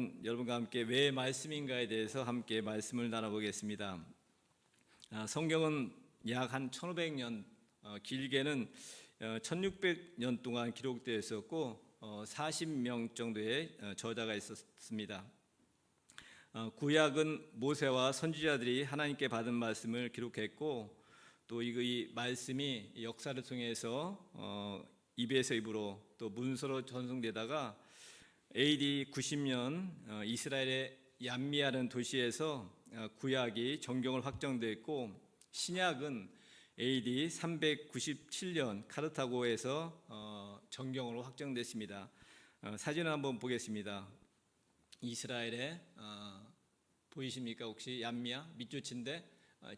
오늘은 여러분과 함께 왜 말씀인가에 대해서 함께 말씀을 나눠보겠습니다. 성경은 약 한 1500년, 길게는 1600년 동안 기록되어 있었고 40명 정도의 저자가 있었습니다. 구약은 모세와 선지자들이 하나님께 받은 말씀을 기록했고, 또 이 말씀이 역사를 통해서 입에서 입으로 또 문서로 전송되다가 AD 90년 이스라엘의 얀미아라는 도시에서 구약이 정경을 확정됐고, 신약은 AD 397년 카르타고에서 정경으로 확정됐습니다. 사진을 한번 보겠습니다. 이스라엘의 보이십니까? 혹시 얀미아 밑줄치인데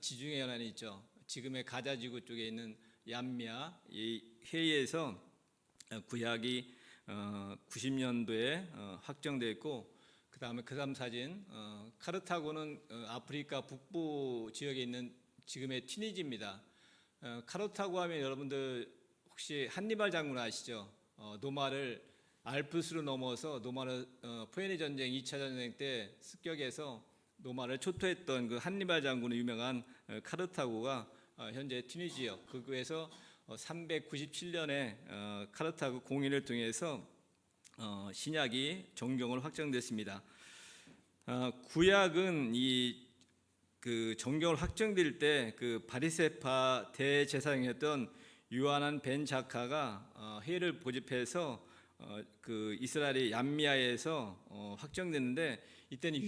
지중해 연안이 있죠. 지금의 가자지구 쪽에 있는 얀미아 이 해에서 구약이 90년도에 확정됐고, 그 다음 사진, 카르타고는 아프리카 북부 지역에 있는 지금의 튀니지입니다. 카르타고 하면 여러분들 혹시 한니발 장군 아시죠? 노마를 알프스로 넘어서 노마를 포에니 전쟁 2차 전쟁 때 습격해서 노마를 초토했던 그 한니발 장군의 유명한 카르타고가 현재 튀니지역 그에서 397년에 카르타고 공인을 통해서 신약이 정경으로 확정됐습니다. 구약은 그 정경을 확정될 때 그 바리새파 대제사장이었던 요하난 벤 자카가 회를 모집해서 그 이스라엘의 얀미아에서 확정됐는데, 이때는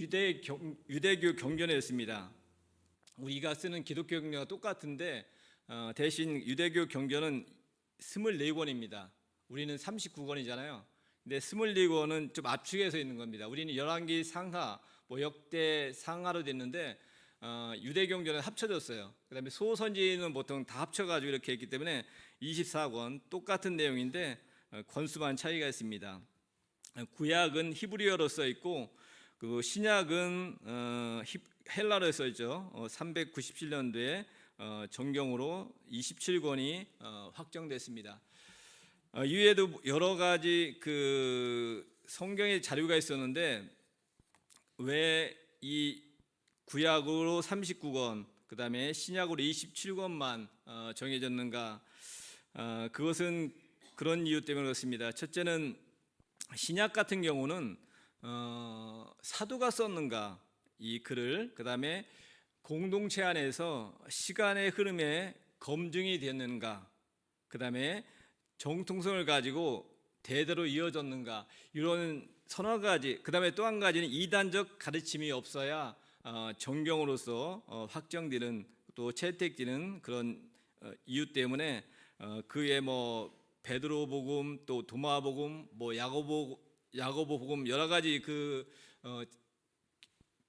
유대교 경전이었습니다. 우리가 쓰는 기독교 경전과 똑같은데 대신 유대교 경전은 24권입니다. 우리는 39권이잖아요. 근데 24권은 좀 압축해서 있는 겁니다. 우리는 열왕기 상하, 역대 상하로 됐는데 유대 경전은 합쳐졌어요. 그다음에 소선지는 보통 다 합쳐가지고 이렇게 했기 때문에 24권 똑같은 내용인데 권수만 차이가 있습니다. 구약은 히브리어로 써 있고 그 신약은 헬라어로 써 있죠. 397년도에 정경으로 27권이 확정됐습니다. 이외에도 여러 가지 그 성경의 자료가 있었는데 왜 이 구약으로 39권, 그 다음에 신약으로 27권만 정해졌는가? 그것은 그런 이유 때문에 그렇습니다. 첫째는 신약 같은 경우는 사도가 썼는가 이 글을, 그 다음에 공동체 안에서 시간의 흐름에 검증이 됐는가, 그 다음에 정통성을 가지고 대대로 이어졌는가, 이런 서너 가지, 그 다음에 또 한 가지는 이단적 가르침이 없어야 정경으로서 확정되는, 또 채택되는 그런 이유 때문에 그의 베드로 복음, 또 도마 복음, 야고보 복음 여러 가지 그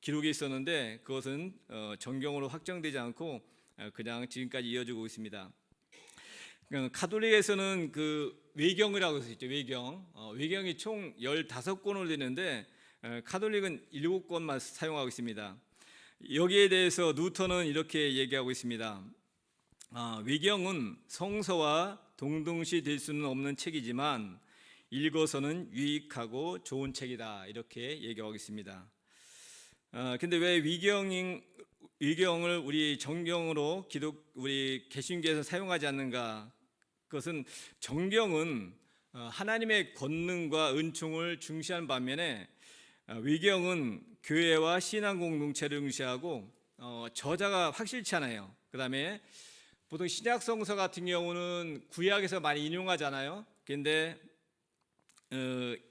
기록이 있었는데 그것은 정경으로 확정되지 않고 그냥 지금까지 이어지고 있습니다. 가톨릭에서는 그 외경이라고 해서 있죠. 외경이 총 15권으로 되는데 가톨릭은 7권만 사용하고 있습니다. 여기에 대해서 누턴은 이렇게 얘기하고 있습니다. 외경은 성서와 동등시 될 수는 없는 책이지만 읽어서는 유익하고 좋은 책이다, 이렇게 얘기하고 있습니다. 근데 왜 위경을 우리 정경으로 우리 개신교에서 사용하지 않는가? 그것은 정경은 하나님의 권능과 은총을 중시하는 반면에 위경은 교회와 신앙 공동체를 중시하고 저자가 확실치 않아요. 그 다음에 보통 신약 성서 같은 경우는 구약에서 많이 인용하잖아요. 그런데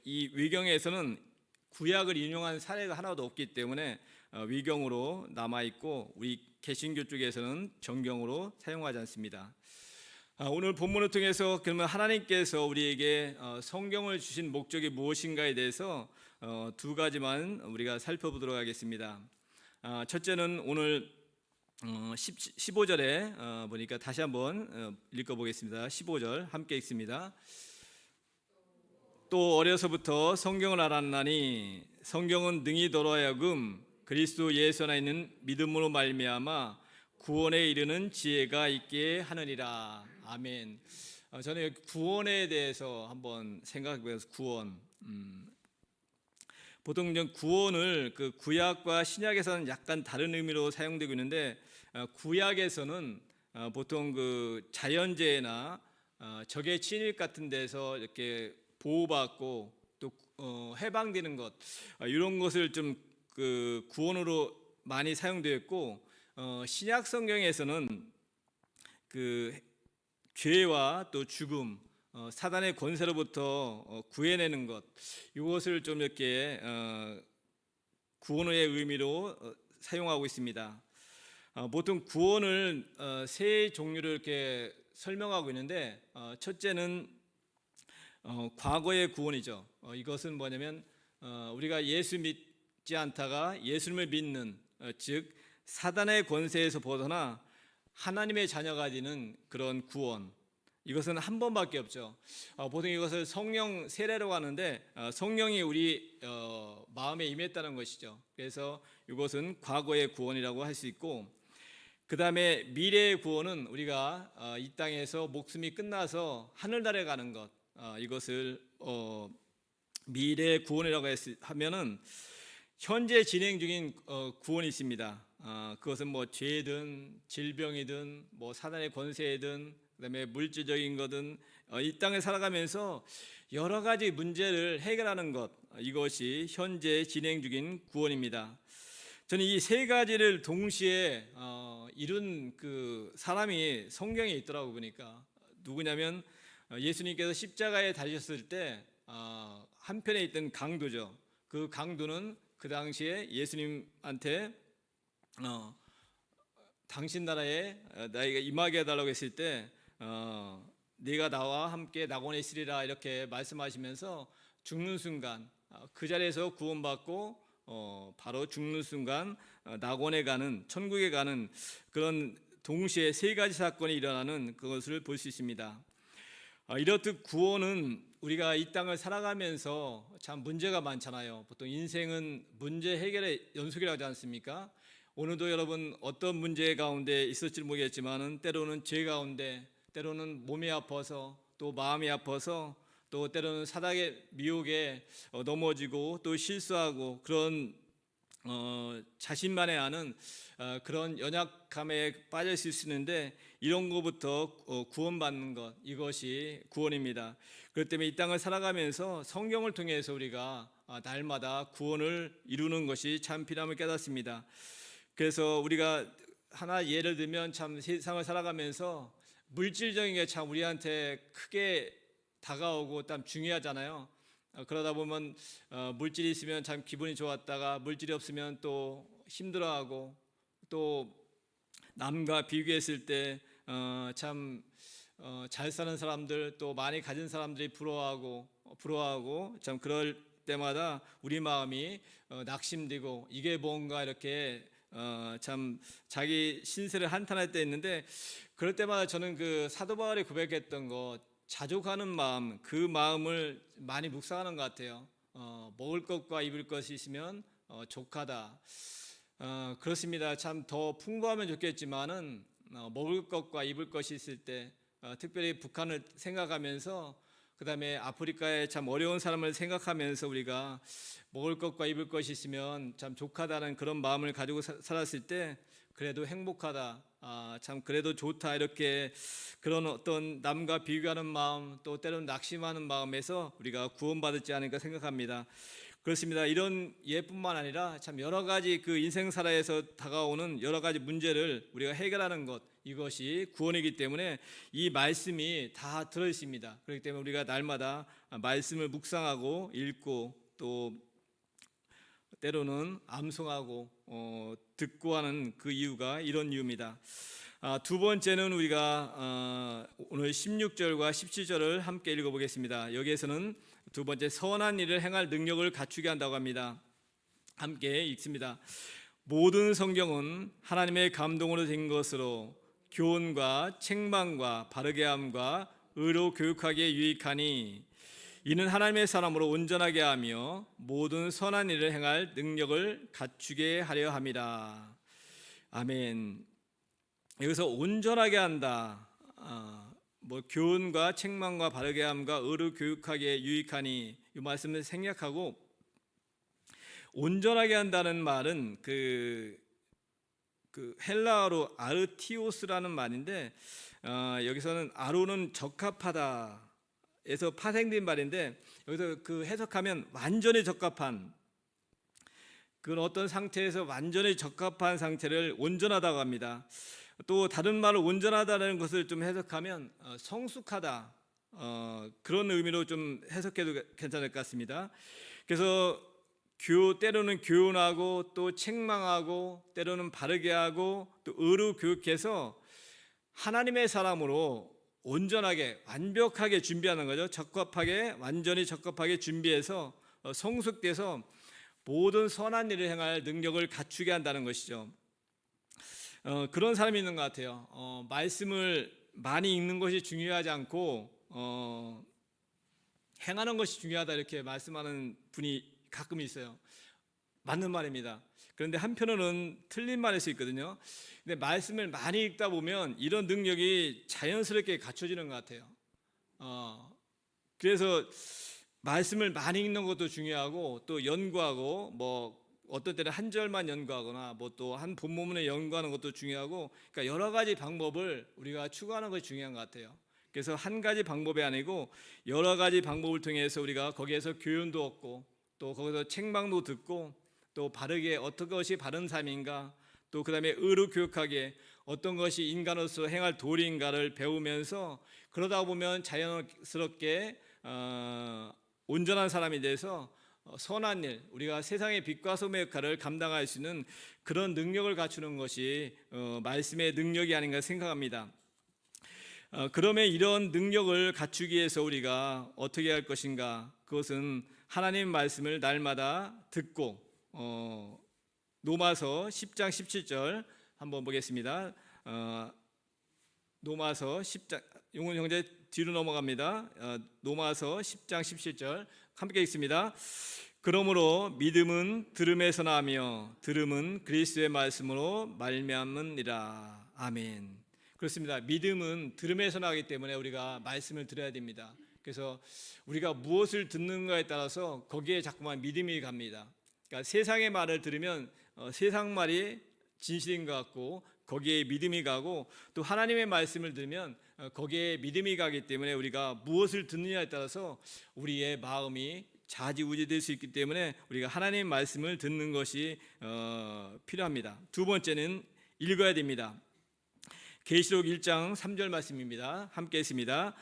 이 위경에서는 구약을 인용한 사례가 하나도 없기 때문에 위경으로 남아있고 우리 개신교 쪽에서는 정경으로 사용하지 않습니다. 오늘 본문을 통해서 그러면 하나님께서 우리에게 성경을 주신 목적이 무엇인가에 대해서 두 가지만 우리가 살펴보도록 하겠습니다. 첫째는 오늘 15절에 보니까 다시 한번 읽어보겠습니다. 15절 함께 읽습니다. 또 어려서부터 성경을 알았나니 성경은 능히 너로 하여금 그리스도 예수 안에 있는 믿음으로 말미암아 구원에 이르는 지혜가 있게 하느니라. 아멘. 저는 구원에 대해서 한번 생각해보면서 구원. 보통 좀 구원을 그 구약과 신약에서는 약간 다른 의미로 사용되고 있는데, 구약에서는 보통 그 자연재해나 적의 침입 같은 데서 이렇게 보호받고 또 해방되는 것, 이런 것을 좀 그 구원으로 많이 사용되었고, 신약 성경에서는 그 죄와 또 죽음, 사단의 권세로부터 구해내는 것, 이것을 좀 이렇게 구원의 의미로 사용하고 있습니다. 보통 구원을 세 종류로 이렇게 설명하고 있는데, 첫째는 과거의 구원이죠. 이것은 뭐냐면 우리가 예수 믿지 않다가 예수님을 믿는, 즉 사단의 권세에서 벗어나 하나님의 자녀가 되는 그런 구원, 이것은 한 번밖에 없죠. 보통 이것을 성령 세례라고 하는데, 성령이 우리 마음에 임했다는 것이죠. 그래서 이것은 과거의 구원이라고 할 수 있고, 그 다음에 미래의 구원은 우리가 이 땅에서 목숨이 끝나서 하늘나라에 가는 것, 이것을 미래의 구원이라고 하면은 현재 진행 중인 구원이 있습니다. 그것은 뭐 죄든 질병이든 뭐 사단의 권세이든 그다음에 물질적인 거든 이 땅에 살아가면서 여러 가지 문제를 해결하는 것, 이것이 현재 진행 중인 구원입니다. 저는 이 세 가지를 동시에 이룬 그 사람이 성경에 있더라고 보니까. 누구냐면 예수님께서 십자가에 달리셨을 때 한편에 있던 강도죠. 그 강도는 그 당시에 예수님한테 당신 나라에 나에게 임하게 해달라고 했을 때 네가 나와 함께 낙원에 있으리라 이렇게 말씀하시면서 죽는 순간, 그 자리에서 구원받고 바로 죽는 순간 낙원에 가는, 천국에 가는 그런 동시에 세 가지 사건이 일어나는 그것을 볼 수 있습니다. 이렇듯 구원은 우리가 이 땅을 살아가면서 참 문제가 많잖아요. 보통 인생은 문제 해결의 연속이라고 하지 않습니까? 오늘도 여러분 어떤 문제 가운데 있을지 모르겠지만은 때로는 죄 가운데, 때로는 몸이 아파서, 또 마음이 아파서, 또 때로는 사단의 미혹에 넘어지고 또 실수하고 그런 자신만의 아는 그런 연약함에 빠져 있을 수 있는데, 이런 것부터 구원받는 것, 이것이 구원입니다. 그렇기 때문에 이 땅을 살아가면서 성경을 통해서 우리가 날마다 구원을 이루는 것이 참 필요함을 깨닫습니다. 그래서 우리가 하나 예를 들면 참 세상을 살아가면서 물질적인 게 참 우리한테 크게 다가오고 참 중요하잖아요. 그러다 보면 물질이 있으면 참 기분이 좋았다가 물질이 없으면 또 힘들어하고, 또 남과 비교했을 때 참 잘 사는 사람들, 또 많이 가진 사람들이 부러워하고 참 그럴 때마다 우리 마음이 낙심되고 이게 뭔가 이렇게 참 자기 신세를 한탄할 때 있는데, 그럴 때마다 저는 그 사도 바울이 고백했던 것, 자족하는 마음, 그 마음을 많이 묵상하는 것 같아요. 먹을 것과 입을 것이 있으면 족하다. 그렇습니다. 참 더 풍부하면 좋겠지만은 먹을 것과 입을 것이 있을 때, 특별히 북한을 생각하면서, 그 다음에 아프리카의 참 어려운 사람을 생각하면서 우리가 먹을 것과 입을 것이 있으면 참 족하다는 그런 마음을 가지고 살았을 때, 그래도 행복하다, 참 그래도 좋다, 이렇게 그런 어떤 남과 비교하는 마음, 또 때로는 낙심하는 마음에서 우리가 구원받았지 않을까 생각합니다. 그렇습니다. 이런 예뿐만 아니라 참 여러 가지 그 인생사라에서 다가오는 여러 가지 문제를 우리가 해결하는 것, 이것이 구원이기 때문에 이 말씀이 다 들어 있습니다. 그렇기 때문에 우리가 날마다 말씀을 묵상하고 읽고, 또 때로는 암송하고 듣고 하는 그 이유가 이런 이유입니다. 두 번째는 우리가 오늘 16절과 17절을 함께 읽어보겠습니다. 여기에서는 두 번째, 선한 일을 행할 능력을 갖추게 한다고 합니다. 함께 읽습니다. 모든 성경은 하나님의 감동으로 된 것으로 교훈과 책망과 바르게 함과 의로 교육하기에 유익하니, 이는 하나님의 사람으로 온전하게 하며 모든 선한 일을 행할 능력을 갖추게 하려 함이라. 아멘. 여기서 온전하게 한다, 교훈과 책망과 바르게 함과 의로 교육하기에 유익하니, 이 말씀을 생략하고 온전하게 한다는 말은 그 헬라어로 아르티오스라는 말인데, 여기서는 아로는 적합하다에서 파생된 말인데, 여기서 그 해석하면 완전히 적합한, 그런 어떤 상태에서 완전히 적합한 상태를 온전하다고 합니다. 또 다른 말로 온전하다는 것을 좀 해석하면 성숙하다, 그런 의미로 좀 해석해도 괜찮을 것 같습니다. 그래서 때로는 교훈하고 또 책망하고 때로는 바르게 하고 또 의로 교육해서 하나님의 사람으로 온전하게 완벽하게 준비하는 거죠. 적합하게, 완전히 적합하게 준비해서 성숙돼서 모든 선한 일을 행할 능력을 갖추게 한다는 것이죠. 그런 사람이 있는 것 같아요. 말씀을 많이 읽는 것이 중요하지 않고 행하는 것이 중요하다, 이렇게 말씀하는 분이 가끔 있어요. 맞는 말입니다. 그런데 한편으로는 틀린 말일 수 있거든요. 근데 말씀을 많이 읽다 보면 이런 능력이 자연스럽게 갖춰지는 것 같아요. 그래서 말씀을 많이 읽는 것도 중요하고 또 연구하고, 뭐 어떤 때는 한 절만 연구하거나 뭐 또 한 본문을 연구하는 것도 중요하고, 그러니까 여러 가지 방법을 우리가 추구하는 것이 중요한 것 같아요. 그래서 한 가지 방법이 아니고 여러 가지 방법을 통해서 우리가 거기에서 교훈도 얻고 또 거기서 책망도 듣고 또 바르게 어떤 것이 바른 삶인가, 또 그다음에 의로 교육하게 어떤 것이 인간으로서 행할 도리인가를 배우면서, 그러다 보면 자연스럽게 온전한 사람이 돼서 선한 일, 우리가 세상의 빛과 소금의 역할을 감당할 수 있는 그런 능력을 갖추는 것이 말씀의 능력이 아닌가 생각합니다. 그러면 이런 능력을 갖추기 위해서 우리가 어떻게 할 것인가? 그것은 하나님 말씀을 날마다 듣고, 로마서 10장 17절 한번 보겠습니다. 로마서 10장, 용훈 형제 뒤로 넘어갑니다. 로마서 10장 17절 함께 읽습니다. 그러므로 믿음은 들음에서 나며 들음은 그리스도의 말씀으로 말미암으니라. 아멘. 그렇습니다. 믿음은 들음에서 나기 때문에 우리가 말씀을 들어야 됩니다. 그래서 우리가 무엇을 듣는가에 따라서 거기에 자꾸만 믿음이 갑니다. 그러니까 세상의 말을 들으면 세상 말이 진실인 것 같고 거기에 믿음이 가고, 또 하나님의 말씀을 들으면 거기에 믿음이 가기 때문에 우리가 무엇을 듣느냐에 따라서 우리의 마음이 좌지우지될 수 있기 때문에 우리가 하나님의 말씀을 듣는 것이 필요합니다. 두 번째는 읽어야 됩니다. 계시록 1장 3절 말씀입니다. 함께 했습니다.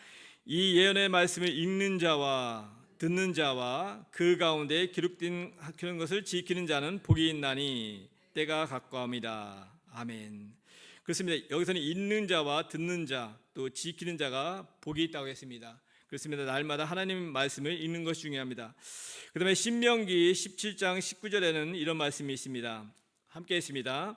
이 예언의 말씀을 읽는 자와 듣는 자와 그 가운데 기록된 그런 것을 지키는 자는 복이 있나니 때가 가까움이다. 아멘. 그렇습니다. 여기서는 읽는 자와 듣는 자 또 지키는 자가 복이 있다고 했습니다. 그렇습니다. 날마다 하나님 말씀을 읽는 것이 중요합니다. 그 다음에 신명기 17장 19절에는 이런 말씀이 있습니다. 함께 했습니다.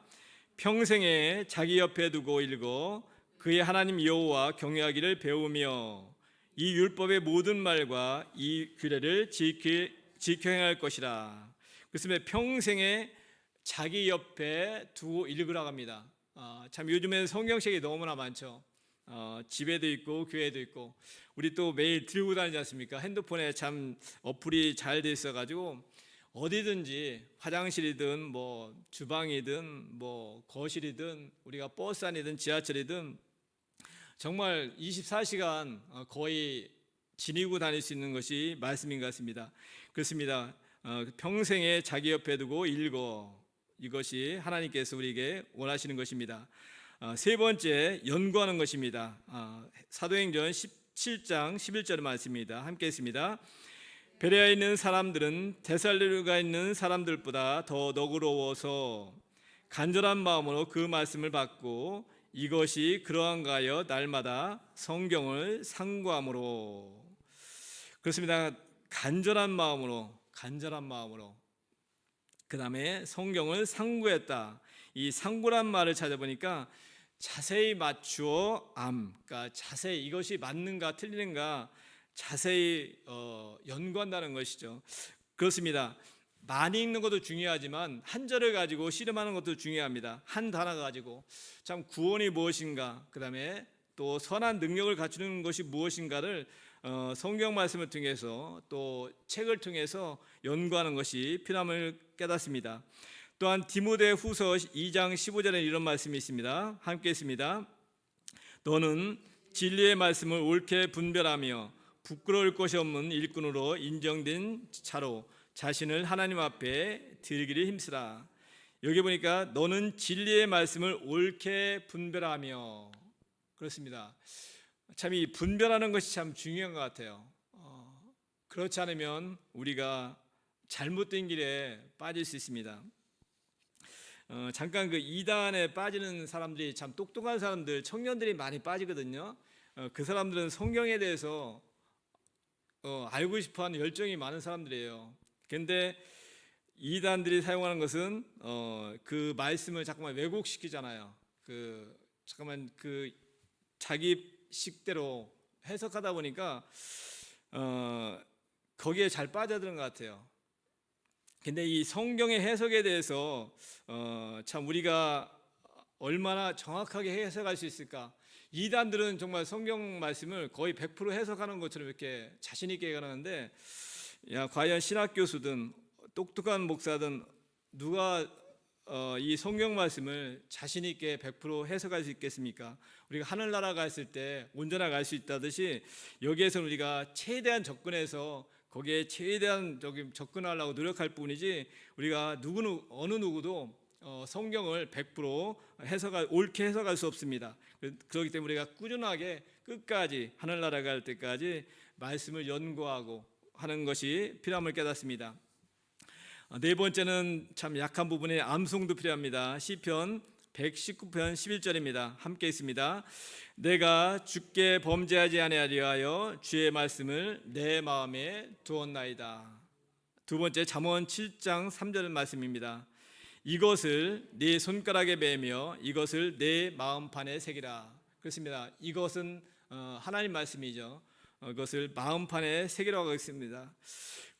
평생에 자기 옆에 두고 읽어 그의 하나님 여호와 경외하기를 배우며 이 율법의 모든 말과 이 규례를 지켜 행할 것이라. 그렇습니다. 평생에 자기 옆에 두고 읽으라고 합니다. 참 요즘에는 성경책이 너무나 많죠. 집에도 있고 교회도 있고, 우리 또 매일 들고 다니지 않습니까? 핸드폰에 참 어플이 잘 돼 있어가지고 어디든지 화장실이든 뭐 주방이든 뭐 거실이든 우리가 버스 안이든 지하철이든 정말 24시간 거의 지니고 다닐 수 있는 것이 말씀인 것 같습니다. 그렇습니다. 평생에 자기 옆에 두고 읽어, 이것이 하나님께서 우리에게 원하시는 것입니다. 세 번째, 연구하는 것입니다. 사도행전 17장 11절 말씀입니다. 함께 했습니다. 베레아에 있는 사람들은 데살로니가에 있는 사람들보다 더 너그러워서 간절한 마음으로 그 말씀을 받고 이것이 그러한가 하여 날마다 성경을 상고함으로. 그렇습니다. 간절한 마음으로 그 다음에 성경을 상고했다. 이 상고란 말을 찾아보니까 자세히 맞추어 그러니까 자세히 이것이 맞는가 틀리는가 자세히 연구한다는 것이죠. 그렇습니다. 많이 읽는 것도 중요하지만 한 절을 가지고 씨름하는 것도 중요합니다. 한 단어 가지고 참 구원이 무엇인가, 그 다음에 또 선한 능력을 갖추는 것이 무엇인가를 성경 말씀을 통해서 또 책을 통해서 연구하는 것이 필요함을 깨닫습니다. 또한 디모데후서 2장 15절에 이런 말씀이 있습니다. 함께 있습니다. 너는 진리의 말씀을 옳게 분별하며 부끄러울 것이 없는 일꾼으로 인정된 자로 자신을 하나님 앞에 드리기를 힘쓰라. 여기 보니까 너는 진리의 말씀을 옳게 분별하며, 그렇습니다. 참 이 분별하는 것이 참 중요한 것 같아요. 그렇지 않으면 우리가 잘못된 길에 빠질 수 있습니다. 잠깐 그 이단에 빠지는 사람들이 참 똑똑한 사람들, 청년들이 많이 빠지거든요. 그 사람들은 성경에 대해서 알고 싶어하는 열정이 많은 사람들이에요. 그런데 이단들이 사용하는 것은 그 말씀을 잠깐만 왜곡시키잖아요. 잠깐만 자기 식대로 해석하다 보니까 거기에 잘 빠져드는 것 같아요. 근데 이 성경의 해석에 대해서 참 우리가 얼마나 정확하게 해석할 수 있을까? 이단들은 정말 성경 말씀을 거의 100% 해석하는 것처럼 이렇게 자신 있게 얘기하는데, 과연 신학 교수든 똑똑한 목사든 누가 이 성경 말씀을 자신 있게 100% 해석할 수 있겠습니까? 우리가 하늘나라 갔을 때 온전하게 알 수 있다듯이 여기에서는 우리가 최대한 접근해서 거기에 최대한 접근하려고 노력할 뿐이지, 우리가 어느 누구도 성경을 100% 옳게 해석할 수 없습니다. 그렇기 때문에 우리가 꾸준하게 끝까지 하늘나라 갈 때까지 말씀을 연구하고 하는 것이 필요함을 깨닫습니다. 네 번째는 참 약한 부분에 암송도 필요합니다. 시편 119편 11절입니다. 함께 있습니다. 내가 주께 범죄하지 아니하리하여 주의 말씀을 내 마음에 두었나이다. 두 번째 잠언 7장 3절 말씀입니다. 이것을 네 손가락에 매며 이것을 내 마음판에 새기라. 그렇습니다. 이것은 하나님 말씀이죠. 이것을 마음판에 새기라고 하고 있습니다.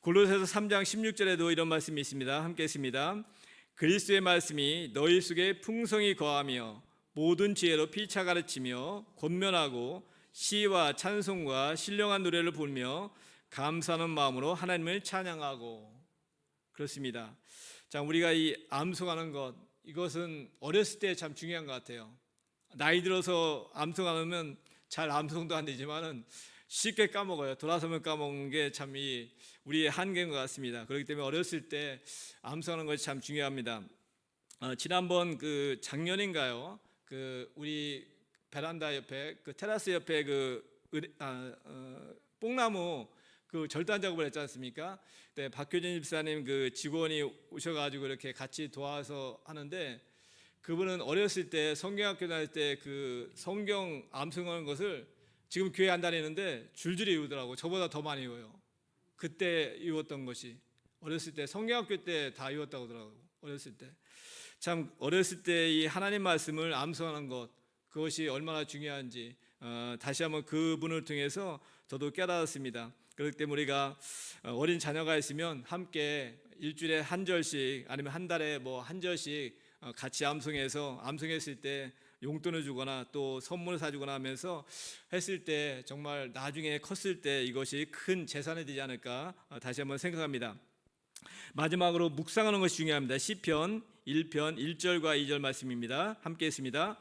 골로새서 3장 16절에도 이런 말씀이 있습니다. 함께 있습니다. 그리스도의 말씀이 너희 속에 풍성히 거하며 모든 지혜로 피차 가르치며 권면하고 시와 찬송과 신령한 노래를 부르며 감사하는 마음으로 하나님을 찬양하고. 그렇습니다. 자, 우리가 이 암송하는 것, 이것은 어렸을 때 참 중요한 것 같아요. 나이 들어서 암송 안 하면 잘 암송도 안 되지만은 쉽게 까먹어요. 돌아서면 까먹는 게 참 우리의 한계인 것 같습니다. 그렇기 때문에 어렸을 때 암송하는 것이 참 중요합니다. 지난번 작년인가요? 우리 베란다 옆에 테라스 옆에 뽕나무 절단 작업을 했지 않습니까? 네, 박효진 집사님 직원이 오셔가지고 이렇게 같이 도와서 하는데, 그분은 어렸을 때 성경학교 다닐 때 성경 암송하는 것을 지금 교회 안 다니는데 줄줄이 외우더라고. 저보다 더 많이 외워요. 그때 외웠던 것이 어렸을 때 성경학교 때 다 외웠다고 하더라고요. 어렸을 때 참 어렸을 때 이 하나님 말씀을 암송하는 것, 그것이 얼마나 중요한지 다시 한번 그분을 통해서 저도 깨달았습니다. 그렇기 때문에 우리가 어린 자녀가 있으면 함께 일주일에 한 절씩 아니면 한 달에 한 절씩 같이 암송했을 때 용돈을 주거나 또 선물을 사주거나 하면서 했을 때 정말 나중에 컸을 때 이것이 큰 재산이 되지 않을까 다시 한번 생각합니다. 마지막으로 묵상하는 것이 중요합니다. 시편 1편 1절과 2절 말씀입니다. 함께 했습니다.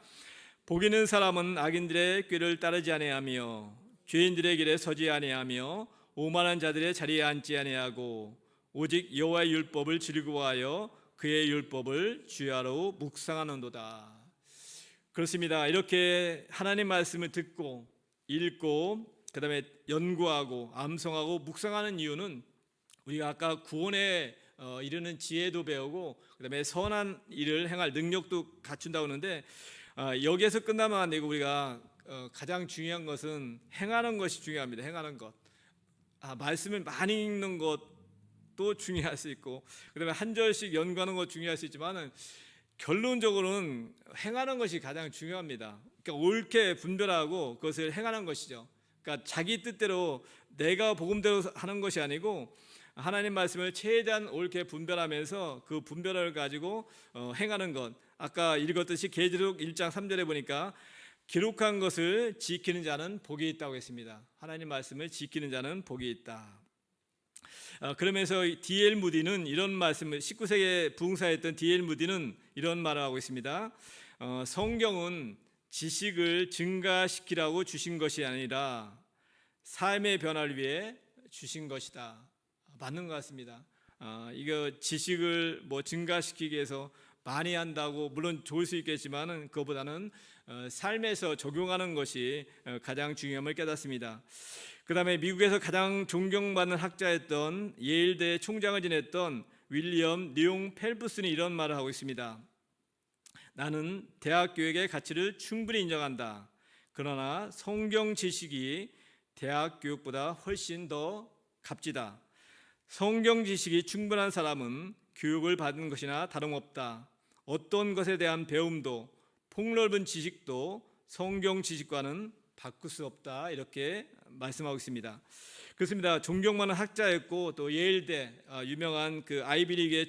복 있는 사람은 악인들의 꾀를 따르지 아니하며 죄인들의 길에 서지 아니하며 오만한 자들의 자리에 앉지 아니하고 오직 여호와의 율법을 즐거워하여 그의 율법을 주야로 묵상하는도다. 그렇습니다. 이렇게 하나님 말씀을 듣고 읽고 그다음에 연구하고 암송하고 묵상하는 이유는 우리가 아까 구원에 이르는 지혜도 배우고 그다음에 선한 일을 행할 능력도 갖춘다고 하는데, 여기에서 끝나면 안 되고 우리가 가장 중요한 것은 행하는 것이 중요합니다. 행하는 것. 말씀을 많이 읽는 것도 중요할 수 있고 그다음에 한 절씩 연구하는 것 중요할 수 있지만은 결론적으로는 행하는 것이 가장 중요합니다. 그러니까 옳게 분별하고 그것을 행하는 것이죠. 그러니까 자기 뜻대로 내가 복음대로 하는 것이 아니고 하나님 말씀을 최대한 옳게 분별하면서 그 분별을 가지고 행하는 것. 아까 읽었듯이 계시록 1장 3절에 보니까 기록한 것을 지키는 자는 복이 있다고 했습니다. 하나님 말씀을 지키는 자는 복이 있다. 그러면서 D.L. 무디는 이런 말씀을 19세기에 부흥사였던 D.L. 무디는 이런 말을 하고 있습니다. 성경은 지식을 증가시키라고 주신 것이 아니라 삶의 변화를 위해 주신 것이다. 맞는 것 같습니다. 이거 지식을 증가시키기 위해서 많이 한다고 물론 좋을 수 있겠지만은 그것보다는 삶에서 적용하는 것이 가장 중요함을 깨닫습니다. 그 다음에 미국에서 가장 존경받는 학자였던 예일대 총장을 지냈던 윌리엄 리옹 펠프슨이 이런 말을 하고 있습니다. 나는 대학 교육의 가치를 충분히 인정한다. 그러나 성경 지식이 대학 교육보다 훨씬 더 값지다. 성경 지식이 충분한 사람은 교육을 받은 것이나 다름없다. 어떤 것에 대한 배움도 폭넓은 지식도 성경 지식과는 바꿀 수 없다. 이렇게 말씀하고 있습니다. 그렇습니다. 존경받는 학자였고 또 예일대 유명한 그 아이비리그의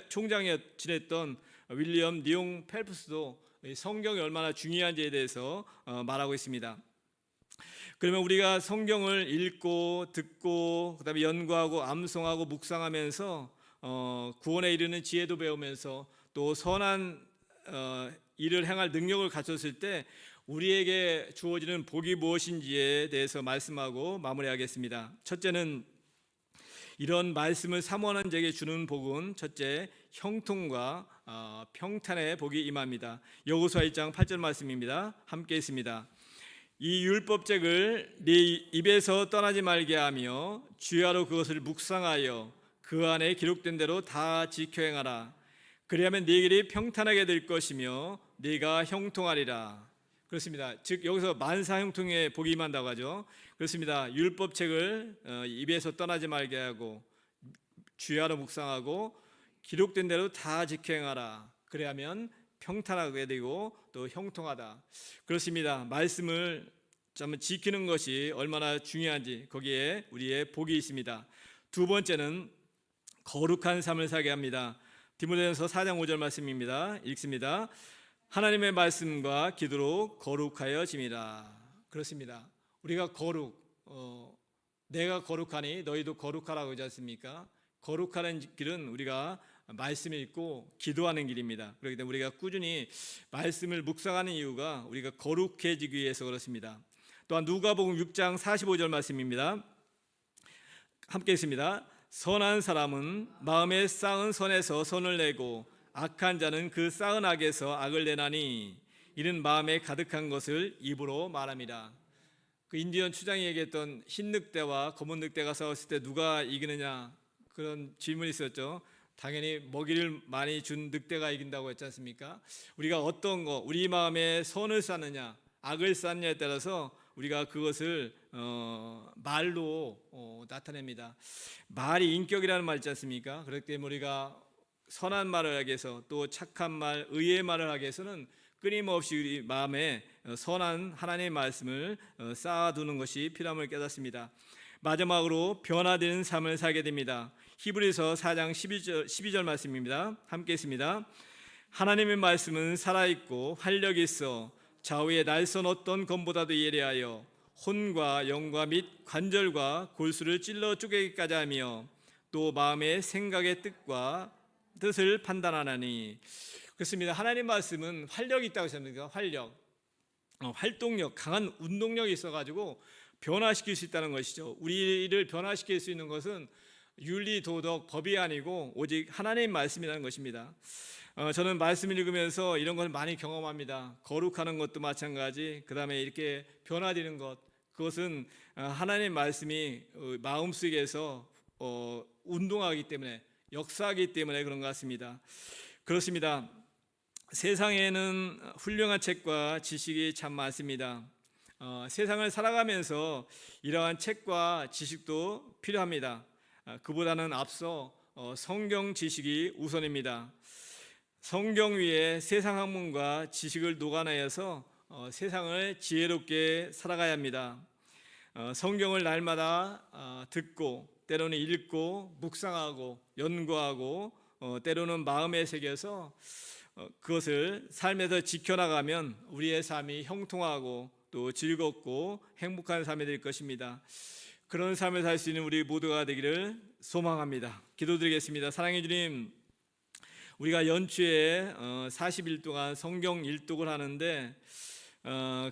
총장이 지냈던 윌리엄 리옹 펠프스도 성경이 얼마나 중요한지에 대해서 말하고 있습니다. 그러면 우리가 성경을 읽고 듣고 그다음에 연구하고 암송하고 묵상하면서 구원에 이르는 지혜도 배우면서 또 선한 일을 행할 능력을 갖췄을 때 우리에게 주어지는 복이 무엇인지에 대해서 말씀하고 마무리하겠습니다. 첫째는 이런 말씀을 사모하는 자에게 주는 복은 첫째 형통과 평탄의 복이 임합니다. 여호수아 1장 8절 말씀입니다. 함께 있습니다. 이 율법책을 네 입에서 떠나지 말게 하며 주야로 그것을 묵상하여 그 안에 기록된 대로 다 지켜 행하라. 그리하면 네 길이 평탄하게 될 것이며 네가 형통하리라. 그렇습니다. 즉 여기서 만사형통의 복이 임한다고 하죠. 그렇습니다. 율법책을 입에서 떠나지 말게 하고 주야로 묵상하고 기록된 대로 다 지켜 행하라. 그리하면 평탄하게 되고 또 형통하다. 그렇습니다. 말씀을 지키는 것이 얼마나 중요한지 거기에 우리의 복이 있습니다. 두 번째는 거룩한 삶을 살게 합니다. 디모데전서 4장 5절 말씀입니다. 읽습니다. 하나님의 말씀과 기도로 거룩하여짐이라. 그렇습니다. 우리가 내가 거룩하니 너희도 거룩하라고 하지 않습니까? 거룩하는 길은 우리가 말씀을 읽고 기도하는 길입니다. 그렇기 때문에 우리가 꾸준히 말씀을 묵상하는 이유가 우리가 거룩해지기 위해서 그렇습니다. 또한 누가복음 6장 45절 말씀입니다. 함께 있습니다. 선한 사람은 마음에 쌓은 선에서 선을 내고 악한 자는 그 쌓은 악에서 악을 내나니 이는 마음에 가득한 것을 입으로 말합니다. 그 인디언 추장이 얘기했던 흰 늑대와 검은 늑대가 싸웠을 때 누가 이기느냐 그런 질문이 있었죠. 당연히 먹이를 많이 준 늑대가 이긴다고 했지 않습니까? 우리가 어떤 거 우리 마음에 선을 쌓느냐 악을 쌓느냐에 따라서 우리가 그것을 말로 나타냅니다. 말이 인격이라는 말 있지 않습니까? 그렇기 때문에 우리가 선한 말을 하기 위해서 또 착한 말, 의의 말을 하기 위해서는 끊임없이 우리 마음에 선한 하나님의 말씀을 쌓아두는 것이 필요함을 깨닫습니다. 마지막으로 변화되는 삶을 살게 됩니다. 히브리서 4장 12절 말씀입니다. 함께 있습니다. 하나님의 말씀은 살아있고 활력이 있어 좌우의 날선 어떤 검보다도 예리하여 혼과 영과 및 관절과 골수를 찔러 쪼개기까지 하며 또 마음의 생각의 뜻을 판단하나니. 그렇습니다. 하나님 말씀은 활력이 있다고 했습니다. 활동력, 강한 운동력이 있어가지고 변화시킬 수 있다는 것이죠. 우리를 변화시킬 수 있는 것은 윤리, 도덕, 법이 아니고 오직 하나님의 말씀이라는 것입니다. 저는 말씀을 읽으면서 이런 걸 많이 경험합니다. 거룩하는 것도 마찬가지, 그 다음에 이렇게 변화되는 것, 그것은 하나님의 말씀이 마음속에서 운동하기 때문에, 역사하기 때문에 그런 것 같습니다. 그렇습니다. 세상에는 훌륭한 책과 지식이 참 많습니다. 세상을 살아가면서 이러한 책과 지식도 필요합니다. 그보다는 앞서 성경 지식이 우선입니다. 성경 위에 세상 학문과 지식을 녹아내어서 세상을 지혜롭게 살아가야 합니다. 성경을 날마다 듣고 때로는 읽고 묵상하고 연구하고 때로는 마음에 새겨서 그것을 삶에서 지켜나가면 우리의 삶이 형통하고 또 즐겁고 행복한 삶이 될 것입니다. 그런 삶을 살 수 있는 우리 모두가 되기를 소망합니다. 기도드리겠습니다. 사랑해 주님, 우리가 연초에 40일 동안 성경 일독을 하는데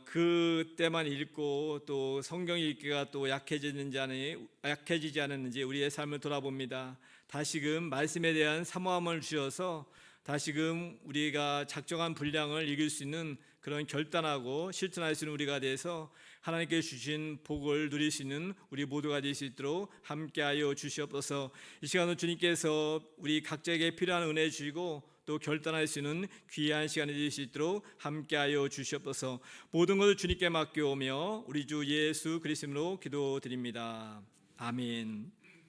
그때만 읽고 또 성경 읽기가 또 약해지지 않았는지 우리의 삶을 돌아봅니다. 다시금 말씀에 대한 사모함을 주셔서 다시금 우리가 작정한 분량을 읽을 수 있는 그런 결단하고 실천할 수 있는 우리가 돼서 하나님께 주신 복을 누릴 수 있는 우리 모두가 될 수 있도록 함께하여 주시옵소서. 이 시간은 주님께서 우리 각자에게 필요한 은혜 주시고 또 결단할 수 있는 귀한 시간이 될 수 있도록 함께하여 주시옵소서. 모든 것을 주님께 맡겨오며 우리 주 예수 그리스도로 기도드립니다. 아멘.